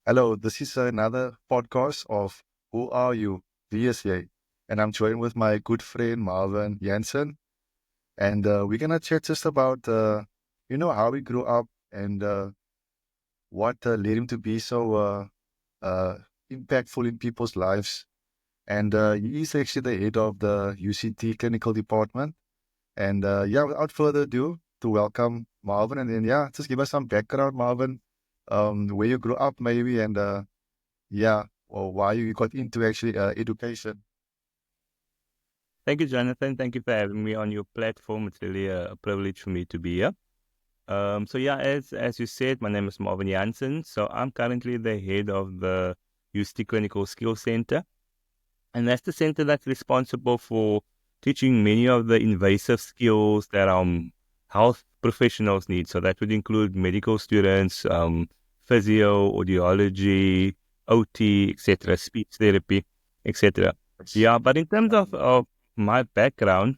Hello, this is another podcast of Who Are You, Wie Is Jy? And I'm joined with my good friend Marvin Jansen. And we're going to chat just about, how we grew up and what led him to be so uh, impactful in people's lives. And he is actually the head of the UCT clinical department. And without further ado, to welcome Marvin. And then, just give us some background, Marvin, where you grew up maybe, and or why you got into actually education. Thank you, Jonathan. Thank you for having me on your platform. It's really a privilege for me to be here. As you said, my name is Marvin Jansen. So I'm currently the head of the UCT Clinical Skills Center, and that's the center that's responsible for teaching many of the invasive skills that health professionals need. So that would include medical students, physio, audiology, OT, etc., speech therapy, etc. Yes. Yeah, but in terms of my background,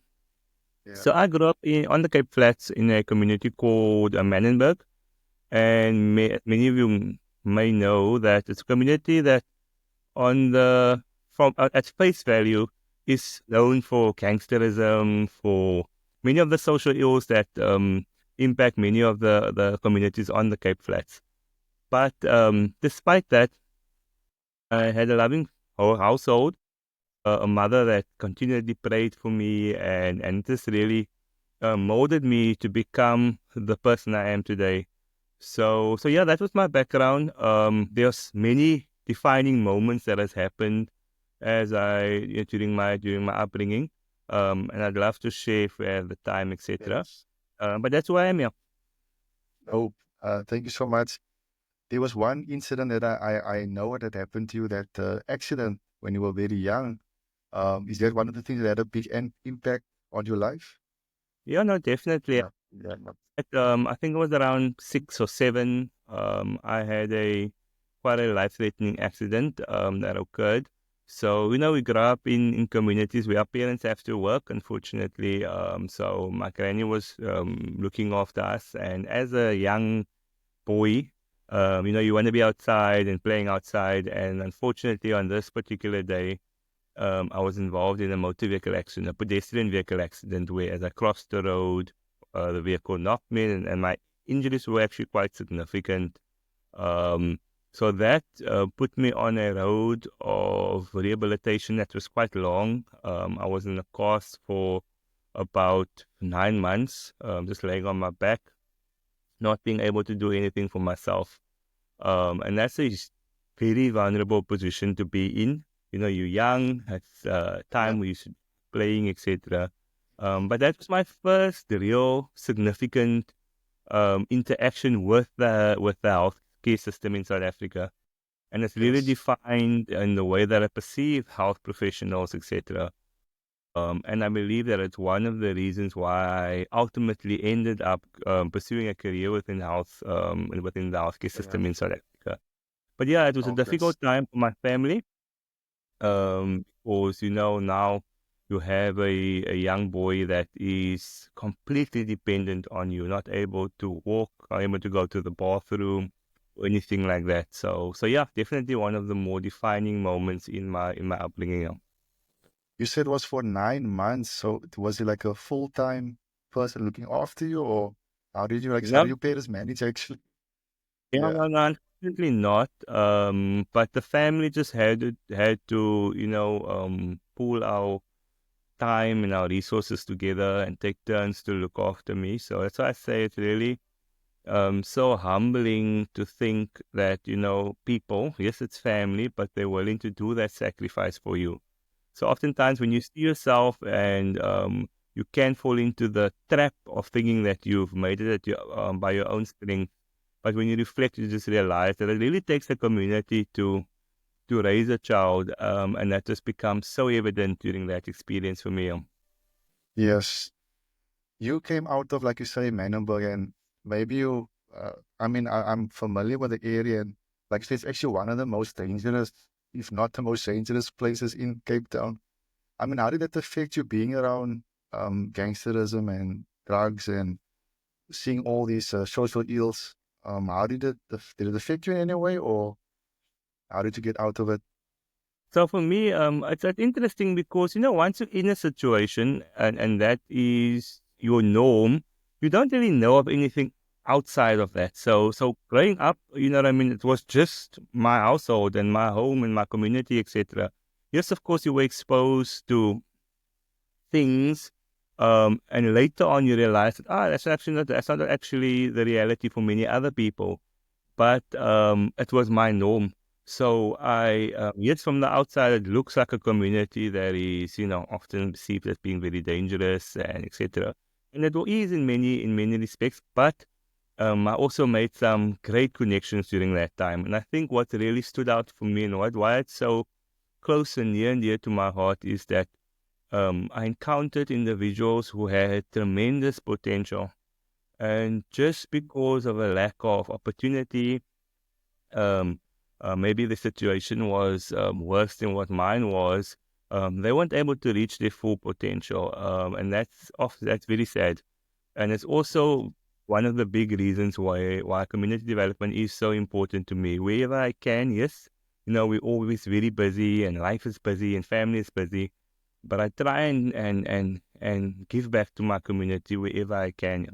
Yeah. so I grew up on the Cape Flats in a community called Mannenberg, and many of you may know that it's a community that on the from at face value is known for gangsterism, for many of the social ills that impact many of the communities on the Cape Flats. But despite that, I had a loving household, a mother that continually prayed for me, and this really molded me to become the person I am today. So yeah, that was my background. There's many defining moments that has happened as during my upbringing, and I'd love to share if we have the time, etc. Yes. But that's who I am. Yeah. Oh, thank you so much. There was one incident that I know that happened to you, that accident when you were very young. Is that one of the things that had a big impact on your life? Yeah, no, definitely. Yeah. Yeah. No. I think it was around 6 or 7. I had a quite a life-threatening accident that occurred. So, we grew up in communities where our parents have to work, unfortunately. So my granny was looking after us. And as a young boy, you want to be outside and playing outside. And unfortunately, on this particular day, I was involved in a motor vehicle accident, a pedestrian vehicle accident, where as I crossed the road, the vehicle knocked me, and my injuries were actually quite significant. Um, so that put me on a road of rehabilitation that was quite long. I was in a cast for about 9 months, just laying on my back, not being able to do anything for myself. And that's a very vulnerable position to be in. You're young, at Yeah. time where you should be playing, etc. But that was my first real significant interaction with the healthcare system in South Africa, and it's really Yes. defined in the way that I perceive health professionals, etc. And I believe that it's one of the reasons why I ultimately ended up pursuing a career within health and within the healthcare Yeah. system in South Africa. But yeah, it was a Okay. difficult time for my family, Mm-hmm. because now you have a young boy that is completely dependent on you, not able to walk, not able to go to the bathroom or anything like that. So yeah, definitely one of the more defining moments in my upbringing. Yeah. You said it was for 9 months. So was it like a full-time person looking after you, or how do No, your parents manage actually? yeah, Yeah. no, no, unfortunately not. But the family just had to pool our time and our resources together and take turns to look after me. So that's why I say it's really so humbling to think that, people, yes, it's family, but they're willing to do that sacrifice for you. So oftentimes when you see yourself and you can fall into the trap of thinking that you've made it by your own strength. But when you reflect, you just realize that it really takes a community to raise a child, and that just becomes so evident during that experience for me. Yes. You came out of, like you say, Manenberg, and maybe I'm familiar with the area, and like I said, it's actually one of the most dangerous, if not the most dangerous places in Cape Town. I mean, how did that affect you being around gangsterism and drugs and seeing all these social ills? How did it affect you in any way, or? How did you get out of it? So for me, it's interesting because, once you're in a situation and that is your norm, you don't really know of anything outside of that. So growing up, what I mean, it was just my household and my home and my community, etc. Yes, of course, you were exposed to things, and later on you realize that, that's not actually the reality for many other people, but it was my norm. So yes, from the outside, it looks like a community that is, often perceived as being very dangerous and etc. And it is in many respects. But I also made some great connections during that time. And I think what really stood out for me and why it's so close and near and dear to my heart is that I encountered individuals who had tremendous potential. And just because of a lack of opportunity, um, maybe the situation was worse than what mine was. They weren't able to reach their full potential, and that's very sad. And it's also one of the big reasons why community development is so important to me. Wherever I can, yes, we're always very busy, and life is busy, and family is busy, but I try and give back to my community wherever I can.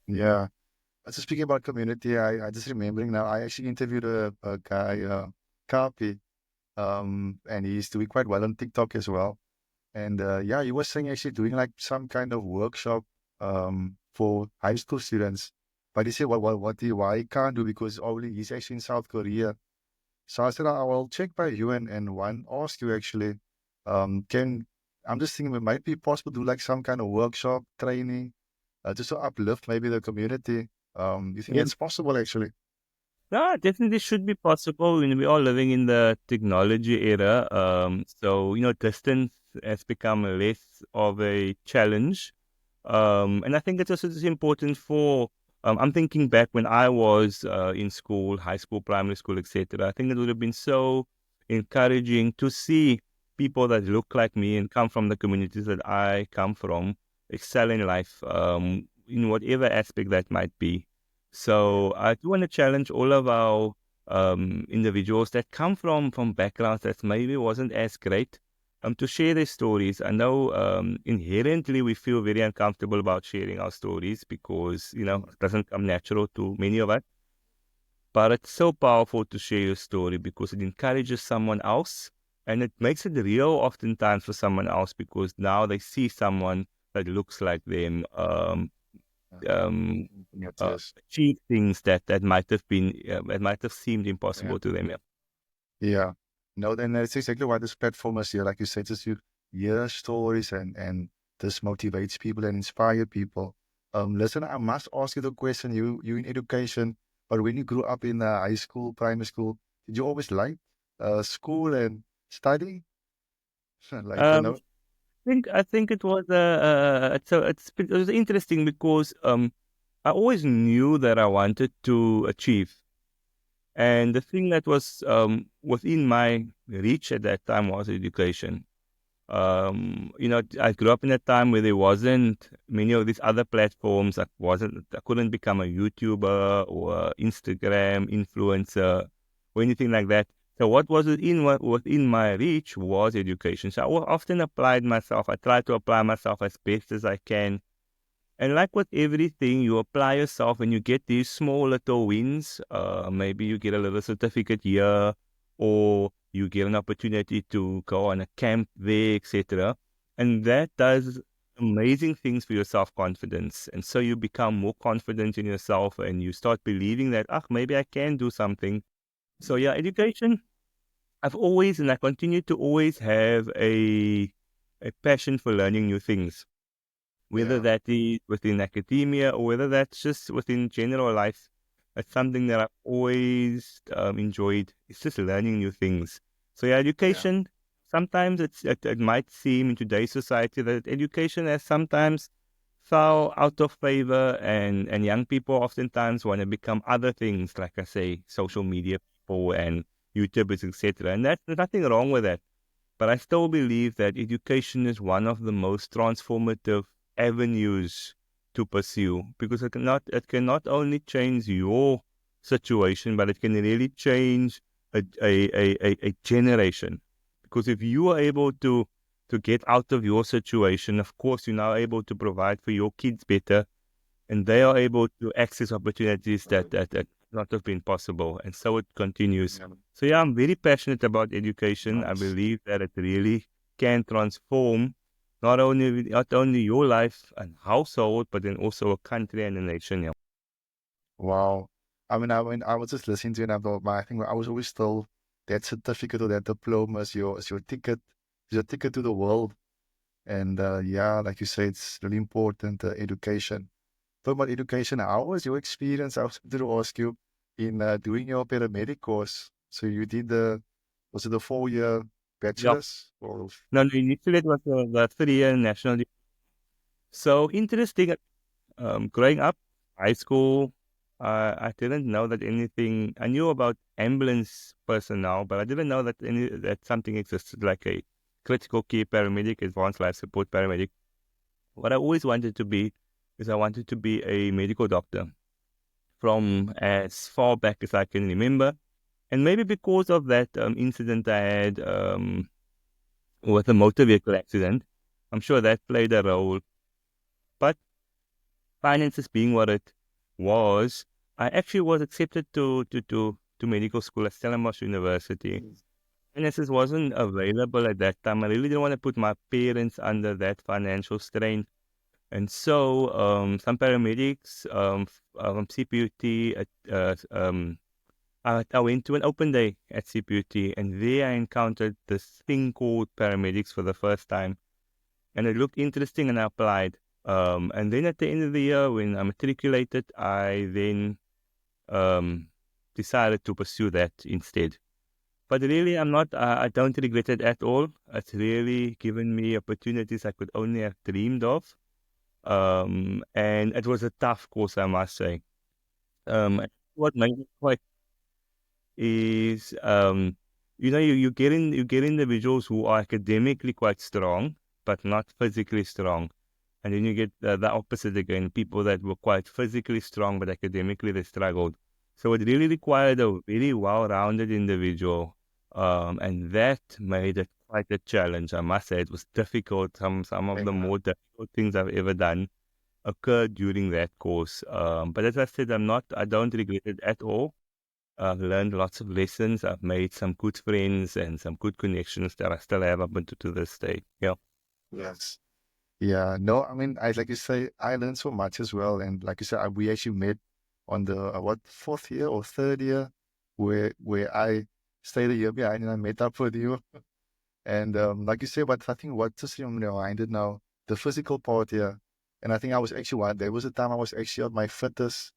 Yeah. So speaking about community, I just remembering now, I actually interviewed a guy, Kapi, and he's doing quite well on TikTok as well. And yeah, he was saying actually doing like some kind of workshop for high school students. But he said why he can't do because only he's actually in South Korea. So I said I will check by you and one ask you actually, can I'm just thinking it might be possible to do like some kind of workshop training just to uplift maybe the community. You think Yeah. it's possible actually? No, it definitely should be possible. We're all living in the technology era. So, distance has become less of a challenge. And I think it's also just important I'm thinking back when I was in school, high school, primary school, etc. I think it would have been so encouraging to see people that look like me and come from the communities that I come from excel in life, in whatever aspect that might be. Yeah. So I do want to challenge all of our individuals that come from backgrounds that maybe wasn't as great, to share their stories. I know inherently we feel very uncomfortable about sharing our stories because, it doesn't come natural to many of us. But it's so powerful to share your story because it encourages someone else and it makes it real oftentimes for someone else because now they see someone that looks like them, um, Yes, yes. achieve things that might have seemed Yeah. impossible to them. Yeah. Yeah. No, then that's exactly why this platform is here. Like you said, just you hear stories and this motivates people and inspire people. Listen, I must ask you the question. You in education, but when you grew up in high school, primary school, did you always like school and study? Like Um, I think it was it was interesting because I always knew that I wanted to achieve. And the thing that was within my reach at that time was education. I grew up in a time where there wasn't many of these other platforms. I couldn't become a YouTuber or a Instagram influencer or anything like that. So what was within my reach was education. So often applied myself. I tried to apply myself as best as I can, and like with everything, you apply yourself and you get these small little wins. Maybe you get a little certificate here, or you get an opportunity to go on a camp there, etc. And that does amazing things for your self-confidence. And so you become more confident in yourself and you start believing that, maybe I can do something. So yeah, education, I've always, and I continue to always have a passion for learning new things, whether yeah, that is within academia or whether that's just within general life. It's something that I've always enjoyed. It's just learning new things. So yeah, yeah, education, sometimes it might seem in today's society that education has sometimes fell out of favor, and young people oftentimes want to become other things, like I say, social media people and YouTubers, etc. And there's nothing wrong with that. But I still believe that education is one of the most transformative avenues to pursue because it can not only change your situation, but it can really change a generation. Because if you are able to get out of your situation, of course, you're now able to provide for your kids better, and they are able to access opportunities that not have been possible. And so it continues. Yeah. So yeah, I'm very passionate about education. I Nice. believe that it really can transform not only your life and household, but then also a country and a nation. Yeah. Wow. I was just listening to you and I thought, I think I was always told that certificate or that diploma is your ticket to the world. And yeah, like you say, it's really important, education. Talking about education, how was your experience? I was going to ask you in doing your paramedic course. So you did was it a 4-year Yeah. bachelor's? Or No, initially it was the 3-year national. So interesting. Growing up, high school, I didn't know that anything. I knew about ambulance personnel, but I didn't know that something existed like a critical care paramedic, advanced life support paramedic. What I always wanted to be is I wanted to be a medical doctor from as far back as I can remember. And maybe because of that incident I had with a motor vehicle accident, I'm sure that played a role. But finances being what it was, I actually was accepted to medical school at Stellenbosch University. Finances wasn't available at that time. I really didn't want to put my parents under that financial strain. And so some paramedics, CPUT, I went to an open day at CPUT, and there I encountered this thing called paramedics for the first time. And it looked interesting, and I applied. And then at the end of the year, when I matriculated, I then um, decided to pursue that instead. But really, I don't regret it at all. It's really given me opportunities I could only have dreamed of. And it was a tough course, I must say. What made it quite is, you get individuals who are academically quite strong, but not physically strong. And then you get the opposite again, people that were quite physically strong, but academically they struggled. So it really required a very well-rounded individual. And that made it quite a challenge. I must say it was difficult. Some of the yeah. more difficult things I've ever done occurred during that course. But as I said, I don't regret it at all. I've learned lots of lessons. I've made some good friends and some good connections that I still have up until to this day. Yeah. Yes. Yeah, no, I like you say, I learned so much as well. And like you said, we actually met on the what 4th year or 3rd year, where I stayed a year behind and I met up with you. And like you say, but I think what just reminded now, the physical part here. And I think I was actually there was a time I was actually at my fittest,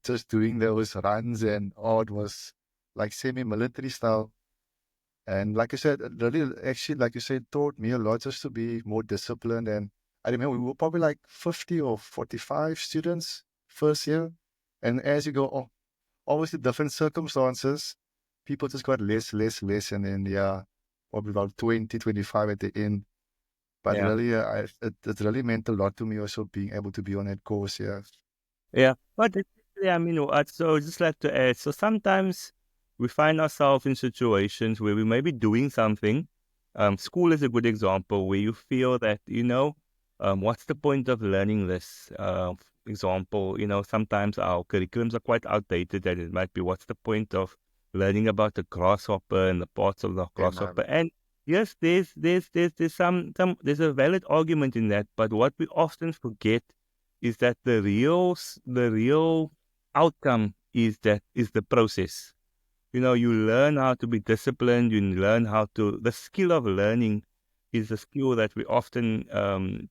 just doing those runs, and it was like semi-military style. And like I said, it really actually, like you said, taught me a lot just to be more disciplined. And I remember we were probably like 50 or 45 students first year. And as you go, obviously different circumstances, people just got less. And then, yeah, probably about 20, 25 at the end. But Yeah. really, it really meant a lot to me also being able to be on that course. Yeah. Yeah. But I mean, so just like to add, so sometimes we find ourselves in situations where we may be doing something. School is a good example where you feel that, what's the point of learning this? For example, sometimes our curriculums are quite outdated, and it might be, what's the point of learning about the grasshopper and the parts of the Yeah, grasshopper? man. And yes, there's a valid argument in that, but what we often forget is that the real outcome is the process. You learn how to be disciplined. You learn the skill of learning is a skill that we often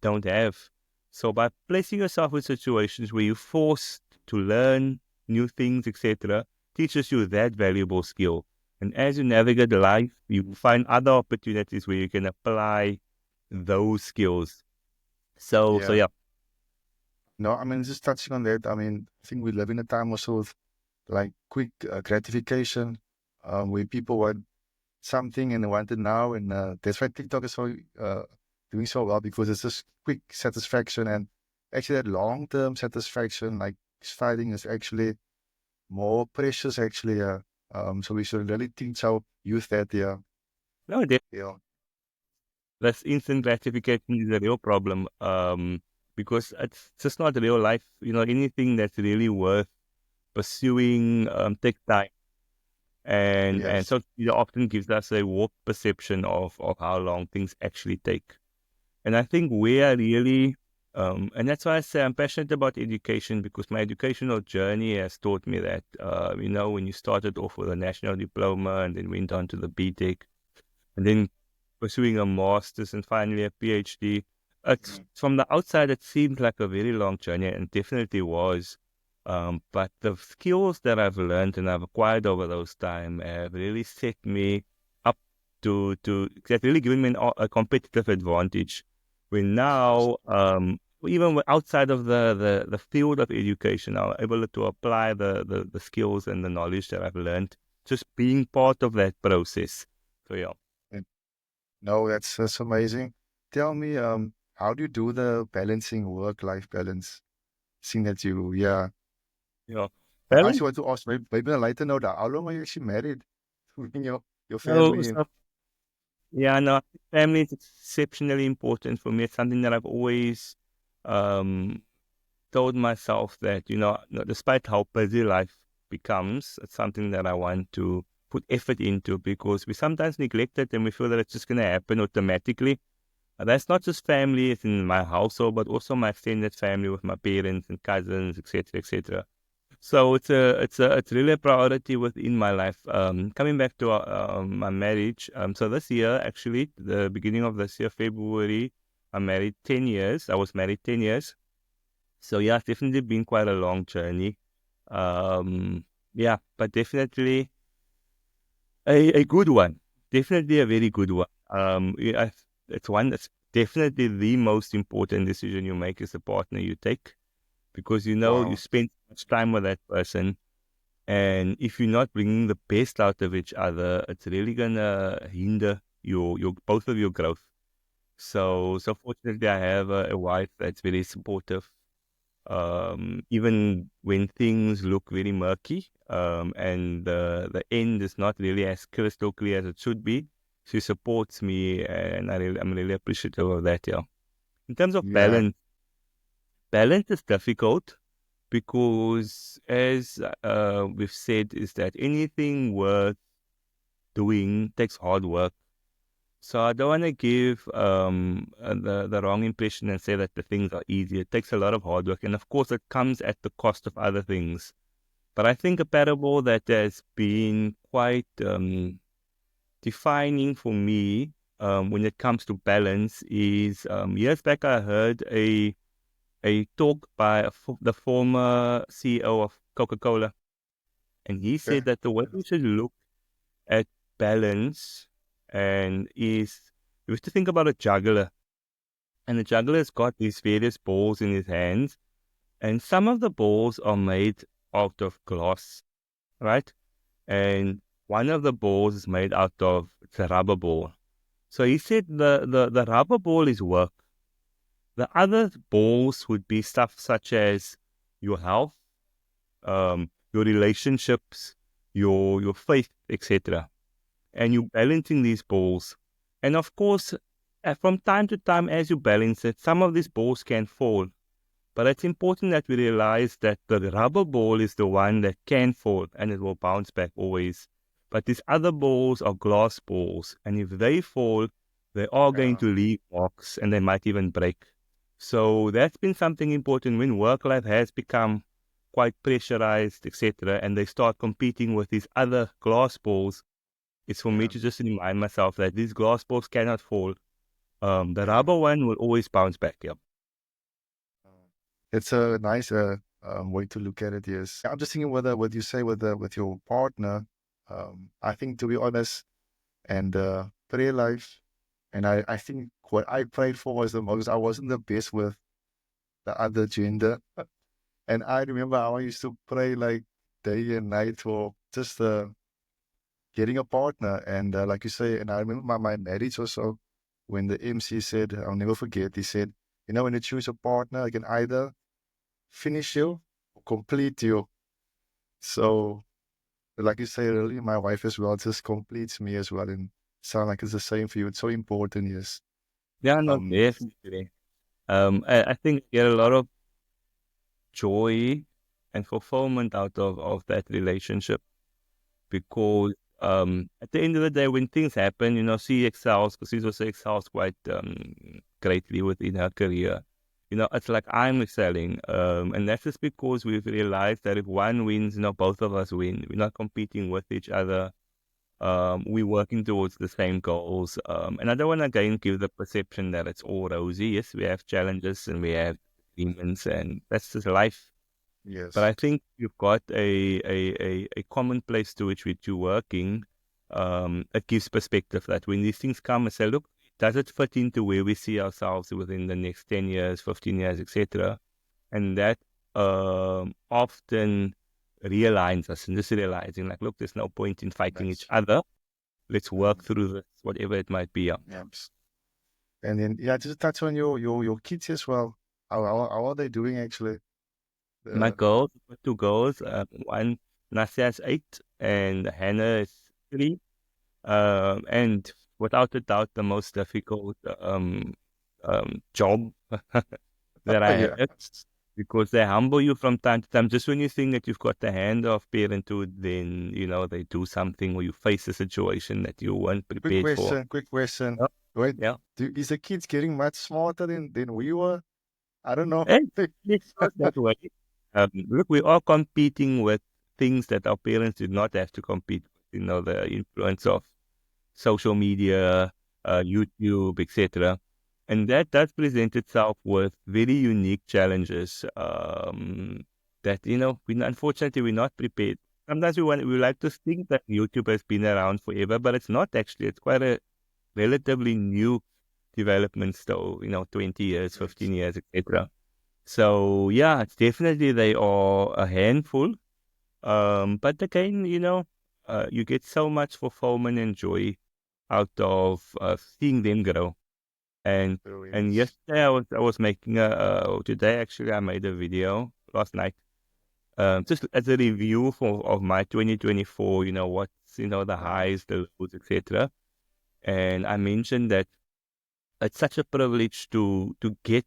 don't have. So by placing yourself in situations where you're forced to learn new things, etc., teaches you that valuable skill. And as you navigate life, you find other opportunities where you can apply those skills. So Yeah. yeah. No, just touching on that, I think we live in a time also of like quick gratification, where people want something and they want it now. And that's why TikTok is so doing so well, because it's just quick satisfaction. And actually, that long term satisfaction, like fighting, is actually more precious, actually. So we should really teach our youth that, yeah, No, yeah, that's instant gratification is a real problem. Because it's just not real life. Anything that's really worth pursuing takes time, and yes, so it often gives us a warped perception of how long things actually take. And I think we are really, and that's why I say I'm passionate about education, because my educational journey has taught me that, when you started off with a national diploma and then went on to the BTech and then pursuing a master's and finally a PhD, it's, mm, from the outside, it seemed like a very long journey, and it definitely was. But the skills that I've learned and I've acquired over those time have really set me up to that really given me a competitive advantage. When now, even outside of the field of education, I'm able to apply the skills and the knowledge that I've learned just being part of that process. So yeah. and no, that's amazing. Tell me, how do you do the balancing work-life balance? Seeing that you, yeah, Yeah. I Balance. actually want to ask, maybe a lighter note, how long are you actually married? In your So, family? so yeah, no, family is exceptionally important for me. It's something that I've always um, told myself that, despite how busy life becomes, it's something that I want to put effort into, because we sometimes neglect it and we feel that it's just going to happen automatically. And that's not just family, it's in my household, but also my extended family with my parents and cousins, etc., etc. So it's really a priority within my life. Coming back to my marriage. So this year, actually, the beginning of this year, February, I married 10 years. I was married 10 years. So yeah, it's definitely been quite a long journey. Um, yeah, but definitely a good one. Definitely a very good one. Yeah, it's one that's definitely the most important decision you make is the partner you take, because you Wow. spend so much time with that person. And if you're not bringing the best out of each other, it's really gonna hinder your both of your growth. So fortunately, I have a wife that's very supportive. Even when things look very murky, and the end is not really as crystal clear as it should be, she supports me, and I'm really appreciative of that. Yeah. In terms of Yeah. balance is difficult, because as we've said, is that anything worth doing takes hard work. So I don't want to give the wrong impression and say that the things are easy. It takes a lot of hard work, and of course it comes at the cost of other things. But I think a parable that has been quite defining for me, when it comes to balance, is years back I heard a talk by the former CEO of Coca-Cola. And he Okay. said that the way we should look at balance and is, you have to think about a juggler. And the juggler's got these various balls in his hands. And some of the balls are made out of glass, right? And one of the balls is made out of, it's a rubber ball. So he said the rubber ball is work. The other balls would be stuff such as your health, your relationships, your faith, etc. And you're balancing these balls. And of course, from time to time, as you balance it, some of these balls can fall. But it's important that we realize that the rubber ball is the one that can fall and it will bounce back always. But these other balls are glass balls, and if they fall, they are going Yeah. to leave marks and they might even break. So that's been something important when work life has become quite pressurized, etc., and they start competing with these other glass balls. It's for me Yeah. to just remind myself that these glass balls cannot fall. The Yeah. rubber one will always bounce back. Yep. It's a nice way to look at it. Yes, I'm just thinking whether what you say with your partner. I think, to be honest, and prayer life, and I think what I prayed for was the most. I wasn't the best with the other gender, and I remember how I used to pray like day and night for just getting a partner. And like you say, and I remember my marriage also, when the MC said, I'll never forget, he said, when you choose a partner, I can either finish you or complete you. So like you say earlier, my wife as well just completes me as well, and sound like it's the same for you. It's so important, yes. Yeah, no, Um, definitely. I think you get a lot of joy and fulfillment out of that relationship because at the end of the day, when things happen, she excels because she also excels quite greatly within her career. It's like I'm excelling, and that's just because we've realized that if one wins, both of us win. We're not competing with each other. We're working towards the same goals. And I don't want to again give the perception that it's all rosy. Yes, we have challenges and we have demons, and that's just life. But yes. I think you've got a common place to which you're working. It gives perspective that when these things come and say, look, does it fit into where we see ourselves within the next 10 years, 15 years, etc.? And that often realigns us and just realizing, like, look, there's no point in fighting each Nice. other. Let's work Mm, through this, whatever it might be. Yeah. yes. And then, yeah, just touch on your kids as well. How are they doing actually? My Uh, girls, I've got two girls. One, Nasia is 8 and Hannah is 3. And without a doubt, the most difficult job that I yeah. have because they humble you from time to time. Just when you think that you've got the hand of parenthood, then, they do something or you face a situation that you weren't Quick prepared for. question. Quick question. Yeah. Wait, Yeah. is the kids getting much smarter than we were? I don't know. And it's not that way. Look, we are competing with things that our parents did not have to compete with, the influence of social media, YouTube, etc. And that does present itself with very unique challenges that, unfortunately, we're not prepared. Sometimes we like to think that YouTube has been around forever, but it's not actually. It's quite a relatively new development still, 20 years, Yes. 15 years, etc. So, yeah, it's definitely they are a handful. But again, you get so much fulfillment and joy out of seeing them grow. And Oh, and yes. yesterday I was making today actually I made a video last night, just as a review of my 2024. What's the Uh, highs, the lows, etc. And I mentioned that it's such a privilege to get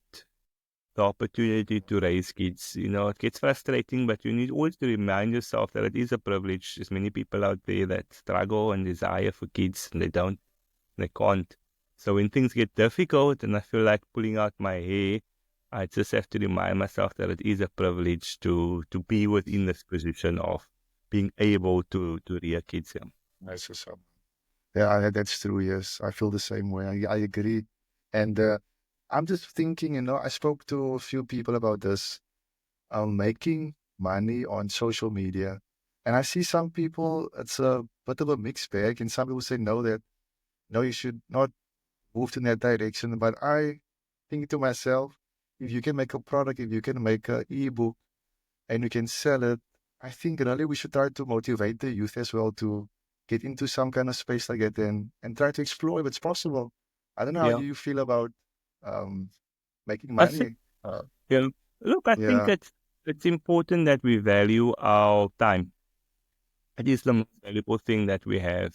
the opportunity to raise kids. It gets frustrating, but you need always to remind yourself that it is a privilege. There's many people out there that struggle and desire for kids and they can't. So when things get difficult and I feel like pulling out my hair, I just have to remind myself that it is a privilege to be within this position of being able to rear kids. Yeah. nice or so. Yeah, that's true. Yes, I feel the same way. I agree. And I'm just thinking, I spoke to a few people about this, making money on social media. And I see some people, it's a bit of a mixed bag. And some people say, no, that, no, you should not move in that direction. But I think to myself, if you can make a product, if you can make an ebook and you can sell it, I think really we should try to motivate the youth as well to get into some kind of space like that and try to explore if it's possible. I don't know how Yeah. you feel about um, making I think, money. yeah. Look, I think Yeah, it's important that we value our time. It is the most valuable thing that we have.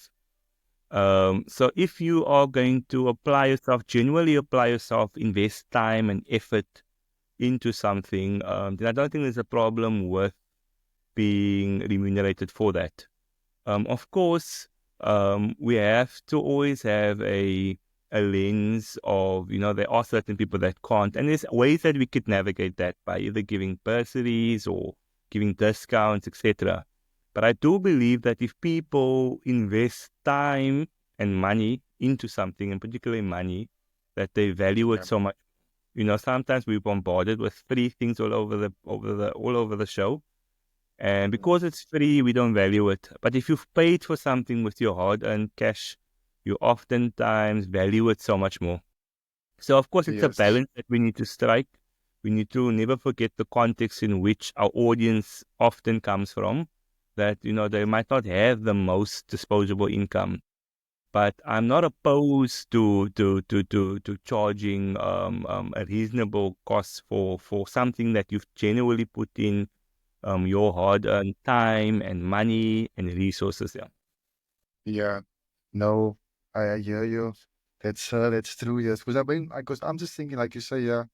So if you are going to apply yourself, genuinely apply yourself, invest time and effort into something, then I don't think there's a problem with being remunerated for that. Of course, we have to always have a lens of, there are certain people that can't, and there's ways that we could navigate that by either giving bursaries or giving discounts, etc. But I do believe that if people invest time and money into something, and particularly money, that they value it yeah, so much. Sometimes we're bombarded with free things all over the show, and because it's free, we don't value it. But if you've paid for something with your hard-earned cash, you oftentimes value it so much more. So, of course, it's a yes, balance that we need to strike. We need to never forget the context in which our audience often comes from, that, they might not have the most disposable income. But I'm not opposed to charging a reasonable cost for something that you've genuinely put in your hard-earned time and money and resources. Yeah. Yeah. No, I hear you. That's true. Yes, because I mean, because I'm just thinking, like you say, yeah,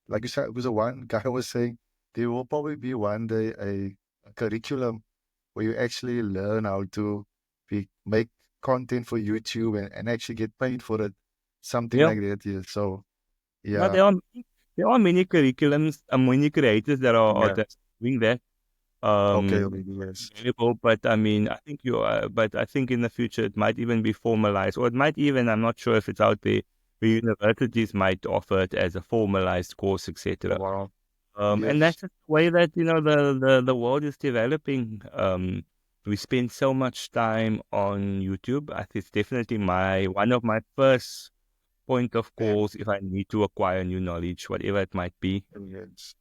like you said, it was a one guy was saying there will probably be one day a curriculum where you actually learn how to make content for YouTube and actually get paid for it, something Yeah. like that. Yeah. So Yeah, yeah, there are many curriculums, many creators that are yeah. just doing that. Okay. Um, Okay, yes. Available, but I mean, I think but I think in the future it might even be formalized, or it might even, I'm not sure if it's out there, the universities might offer it as a formalized course, etc. Wow. And Yes. that's just the way that, the world is developing. We spend so much time on YouTube. I think it's definitely one of my first point of Yeah. calls if I need to acquire new knowledge, whatever it might be. Yes.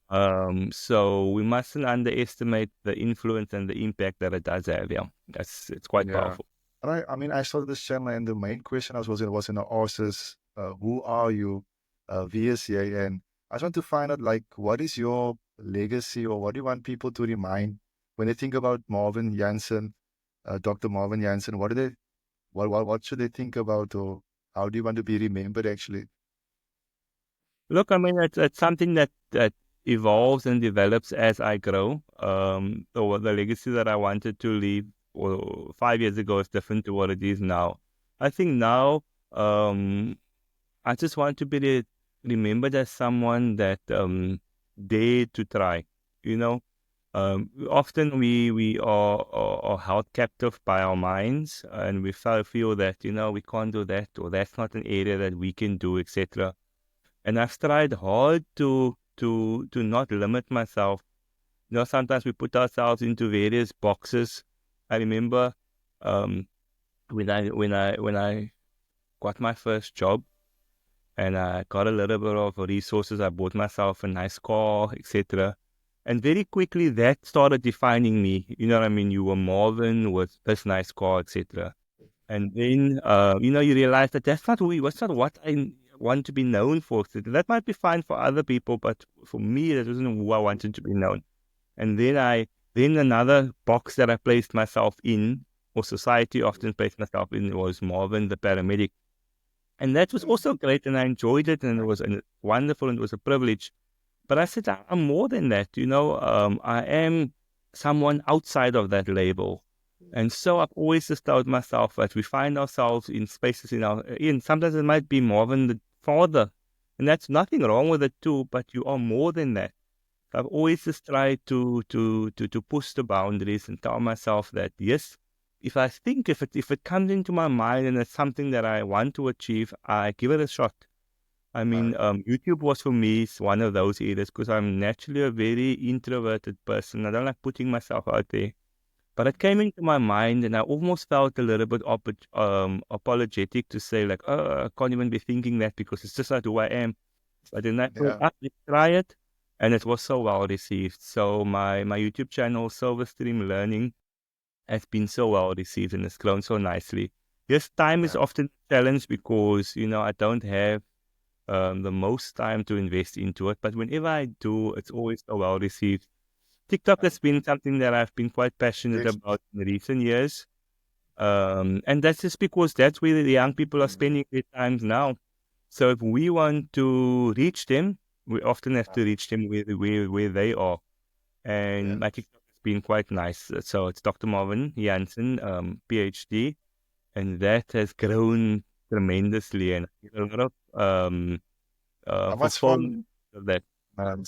So we mustn't underestimate the influence and the impact that it does have. Yeah, it's quite Yeah. powerful. I mean, I started this channel, and the main question was in the ask is, who are you, VSA? And I just want to find out, like, what is your legacy, or what do you want people to remind when they think about Marvin Jansen, Dr. Marvin Jansen? What should they think about, or how do you want to be remembered, actually? Look, I mean, it's something that evolves and develops as I grow. The legacy that I wanted to leave 5 years ago is different to what it is now. I think now, um, I just want to be remembered as someone that dared to try. You know, often we are held captive by our minds, and we feel that we can't do that, or that's not an area that we can do, etc. And I've tried hard to not limit myself. Sometimes we put ourselves into various boxes. I remember um, when I got my first job and I got a little bit of resources. I bought myself a nice car, etc. And very quickly that started defining me. You know what I mean? You were Marvin with this nice car, etc. And then, you realize that that's not what I want to be known for. So that might be fine for other people, but for me, that wasn't who I wanted to be known. And then another box that I placed myself in, or society often placed myself in, was Marvin, the paramedic. And that was also great, and I enjoyed it, and and wonderful, and it was a privilege. But I said, I'm more than that, I am someone outside of that label. And so I've always just told myself that we find ourselves in spaces sometimes it might be more than the father. And that's nothing wrong with it too, but you are more than that. I've always just tried to push the boundaries and tell myself that yes, if it comes into my mind and it's something that I want to achieve, I give it a shot. I mean, YouTube was for me one of those areas because I'm naturally a very introverted person. I don't like putting myself out there. But it came into my mind, and I almost felt a little bit apologetic to say, like, oh, I can't even be thinking that because it's just not who I am. But then I thought, Yeah. let's try it. And it was so well received. So my YouTube channel, Silverstream Learning, has been so well received and it's grown so nicely. Yes, time is Yeah. often a challenge because, I don't have the most time to invest into it. But whenever I do, it's always so well received. TikTok has been something that I've been quite passionate Yes. about in recent years. And that's just because that's where the young people are spending their times now. So if we want to reach them, we often have to reach them where they are. Yeah. And my TikTok has been quite nice. So it's Dr. Marvin Jansen, PhD, and that has grown tremendously, and I get a lot of How much fulfillment of that. um,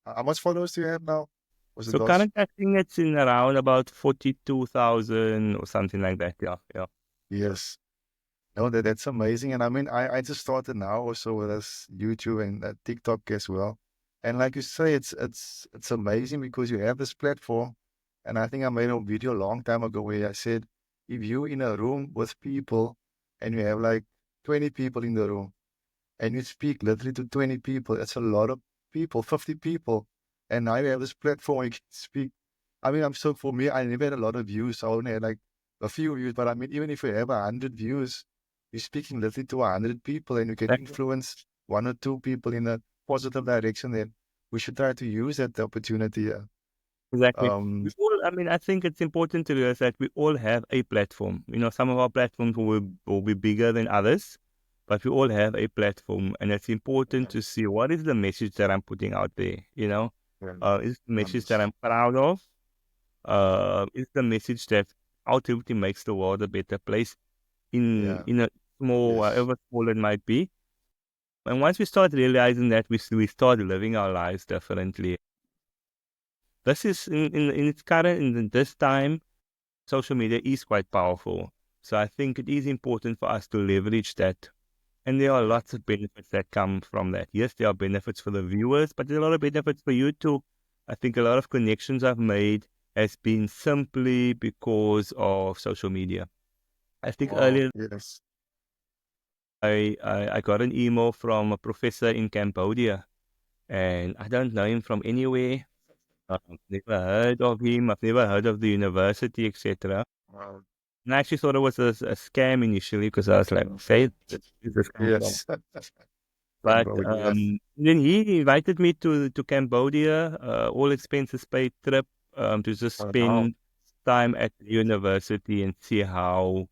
how much followers do you have now? Was it So those? currently, I think it's in around about 42,000 or something like that. Yeah, yeah. Yes. No, that's amazing. And I mean, I just started now also with this YouTube and TikTok as well. And like you say, it's amazing because you have this platform. And I think I made a video a long time ago where I said, if you in a room with people and you have like 20 people in the room and you speak literally to 20 people, it's a lot of people, 50 people. And now you have this platform where you can speak. I mean, I'm so for me, I never had a lot of views. I only had like a few views, but I mean, even if you have 100 views, you're speaking literally to 100 people and you can Exactly. influence one or two people in a positive direction. Then we should try to use that opportunity. Yeah. Exactly. We Um, all, I mean, I think it's important to realize that we all have a platform. Some of our platforms will be bigger than others, but we all have a platform, and it's important to see what is the message that I'm putting out there. yeah, Is the message that yes, I'm proud of? Is the message that ultimately makes the world a better place yeah, in a small, yes, however small it might be. And once we start realizing that, we start living our lives differently. This is in its current in this time, social media is quite powerful. So I think it is important for us to leverage that. And there are lots of benefits that come from that. Yes, there are benefits for the viewers, but there are a lot of benefits for you too. I think a lot of connections I've made has been simply because of social media. I think wow, earlier yes, I got an email from a professor in Cambodia, and I don't know him from anywhere. I've never heard of him. I've never heard of the university, etc. wow, And I actually thought it was a scam initially because I was like, okay, this come from? yes, But Cambodia, then he invited me to Cambodia, all expenses paid trip, to just wow, spend time at the university and see how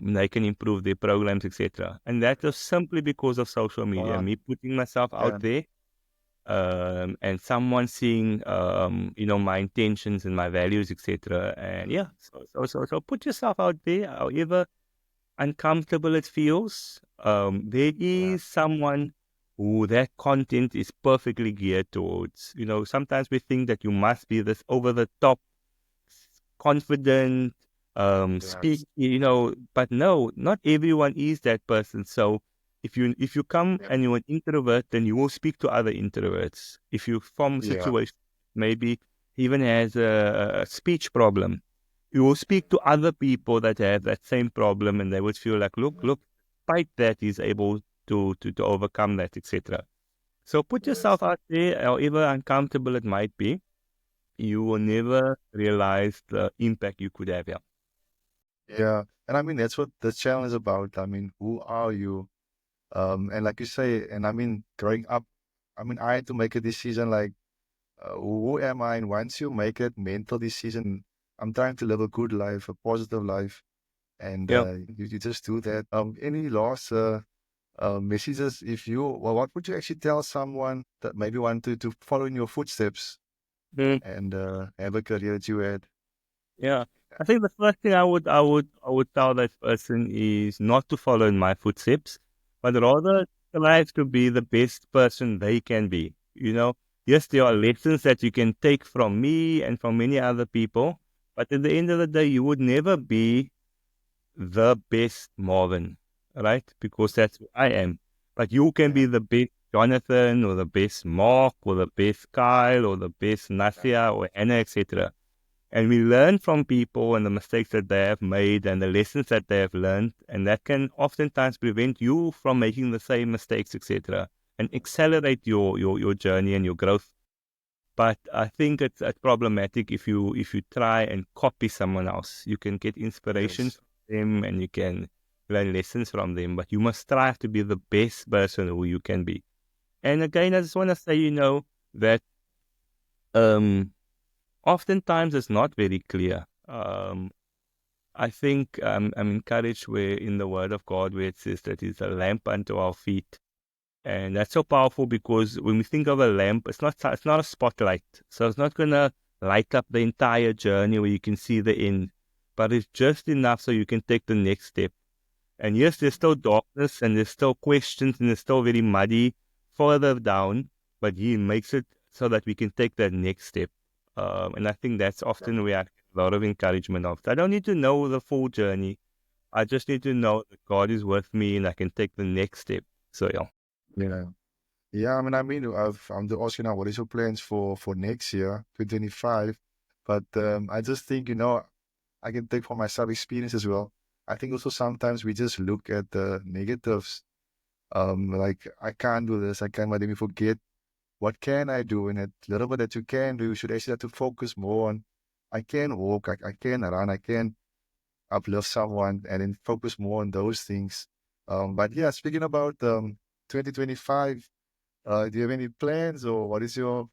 they can improve their programs, etc. And that was simply because of social media, wow, me putting myself out yeah, there, and someone seeing my intentions and my values, etc. And yeah, so put yourself out there, however uncomfortable it feels. There yeah, is someone who that content is perfectly geared towards. Sometimes we think that you must be this over the top, confident, speak, yes, but no, not everyone is that person. So if you come yeah, and you're an introvert, then you will speak to other introverts. If you from a yeah, situation maybe even has a speech problem, you will speak to other people that have that same problem, and they would feel like, look, despite that, he's able to overcome that, etc. So put yes, yourself out there, however uncomfortable it might be. You will never realize the impact you could have. Yeah. yeah. And I mean, that's what the challenge is about. I mean, who are you? And like you say, and I mean, growing up, I mean, I had to make a decision like, who am I? And once you make it mental decision, I'm trying to live a good life, a positive life, and Yeah. you just do that. Any last messages, if you, well, what would you actually tell someone that maybe wanted to follow in your footsteps Mm, and have a career that you had? yeah. I think the first thing I would tell that person is not to follow in my footsteps, but rather strive to be the best person they can be. Yes, there are lessons that you can take from me and from many other people, but at the end of the day, you would never be the best Marvin, right? Because that's who I am. But you can Yeah, be the best Jonathan or the best Mark or the best Kyle or the best Nathia or Anna, etc. And we learn from people and the mistakes that they have made and the lessons that they have learned. And that can oftentimes prevent you from making the same mistakes, etc. And accelerate your journey and your growth. But I think it's problematic if you try and copy someone else. You can get inspiration yes, from them and you can learn lessons from them, but you must strive to be the best person who you can be. And again, I just want to say, that um, oftentimes it's not very clear. I think I'm encouraged where in the Word of God where it says that it's a lamp unto our feet. And that's so powerful because when we think of a lamp, it's not a spotlight. So it's not gonna light up the entire journey where you can see the end. But it's just enough so you can take the next step. And yes, there's still darkness and there's still questions and it's still very muddy further down, but he makes it so that we can take that next step. And I think that's often where I get a lot of encouragement of. I don't need to know the full journey. I just need to know that God is with me and I can take the next step. So yeah. yeah. Yeah, I mean, I'm asking now, what is your plans for next year, 2025? But I just think, I can take from myself experience as well. I think also sometimes we just look at the negatives. Like I can't do this, I can't, but then we forget what can I do, and that little bit that you can do, you should actually have to focus more on. I can walk, I can run, I can uplift someone, and then focus more on those things. But yeah, speaking about 2025. Do you have any plans or what is your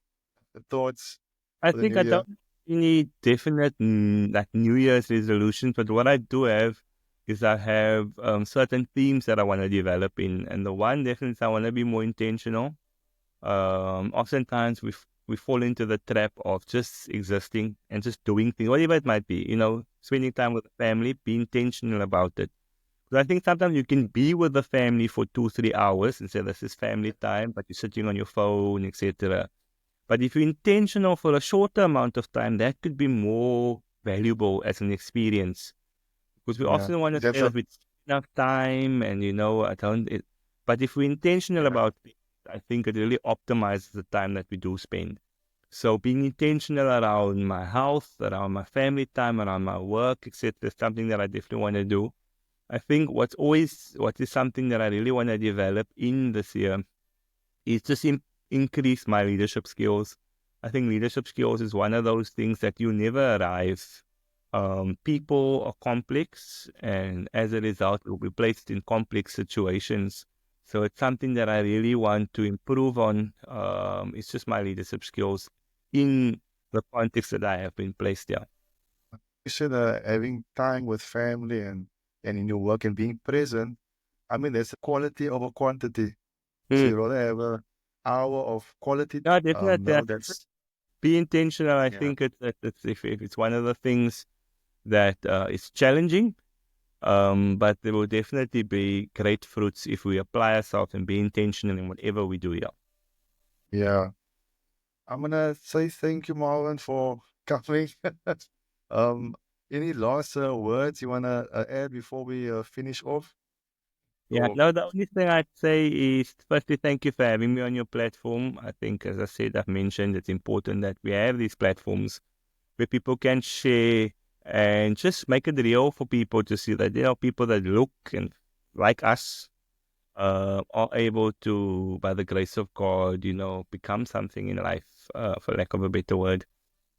thoughts I for the think new I don't year? any definite like New Year's resolutions, but what I do have is I have certain themes that I want to develop in, and the one definitely is I want to be more intentional. Oftentimes we fall into the trap of just existing and just doing things, whatever it might be. Spending time with the family, be intentional about it. Because I think sometimes you can be with the family for 2, 3 hours and say this is family time, but you're sitting on your phone, etc. But if you're intentional for a shorter amount of time, that could be more valuable as an experience. Because we Yeah, often want to that's say a that we enough time and, I don't, but if we're intentional yeah, about it, I think it really optimizes the time that we do spend. So being intentional around my health, around my family time, around my work, etc., is something that I definitely want to do. I think what is something that I really want to develop in this year is just increase my leadership skills. I think leadership skills is one of those things that you never arrive. People are complex, and as a result, will be placed in complex situations. So it's something that I really want to improve on. It's just my leadership skills in the context that I have been placed there. you said having time with family and in your work and being present. I mean, there's a quality over quantity. So Mm. you rather have an hour of quality. Yeah, definitely. No, that's Be intentional. I yeah, think it's if it's one of the things that is challenging. But there will definitely be great fruits if we apply ourselves and be intentional in whatever we do here. yeah. I'm gonna say thank you, Marvin, for coming. um, any last words you wanna add before we finish off? Yeah, Or no, the only thing I'd say is firstly, thank you for having me on your platform. I think, as I said, I've mentioned it's important that we have these platforms where people can share and just make it real for people to see that there are people that look and like us are able to, by the grace of God, become something in life, for lack of a better word.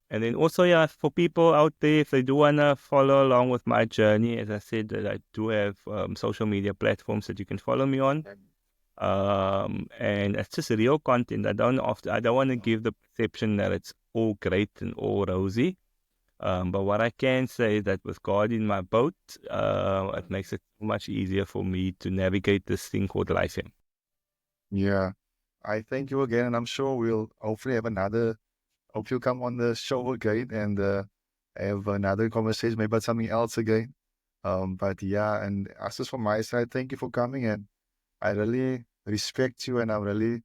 And then also, yeah, for people out there, if they do want to follow along with my journey, as I said, that I do have social media platforms that you can follow me on. And it's just real content. I don't want to give the perception that it's all great and all rosy. But what I can say is that with God in my boat, it makes it much easier for me to navigate this thing called life here. yeah, I thank you again, and I'm sure we'll hopefully have another. Hope you come on the show again and have another conversation, maybe about something else again. But yeah, and as just from my side, thank you for coming, and I really respect you, and I really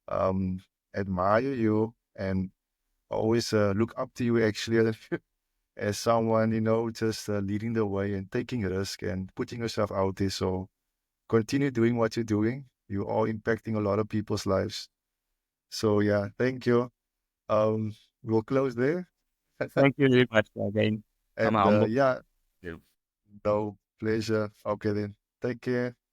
um admire you, and always look up to you actually as someone, just leading the way and taking a risk and putting yourself out there. So continue doing what you're doing. You are impacting a lot of people's lives. So yeah, thank you. Um, we'll close there. Thank you very much again. I'm And humble. yeah, no pleasure. Okay then. Take care.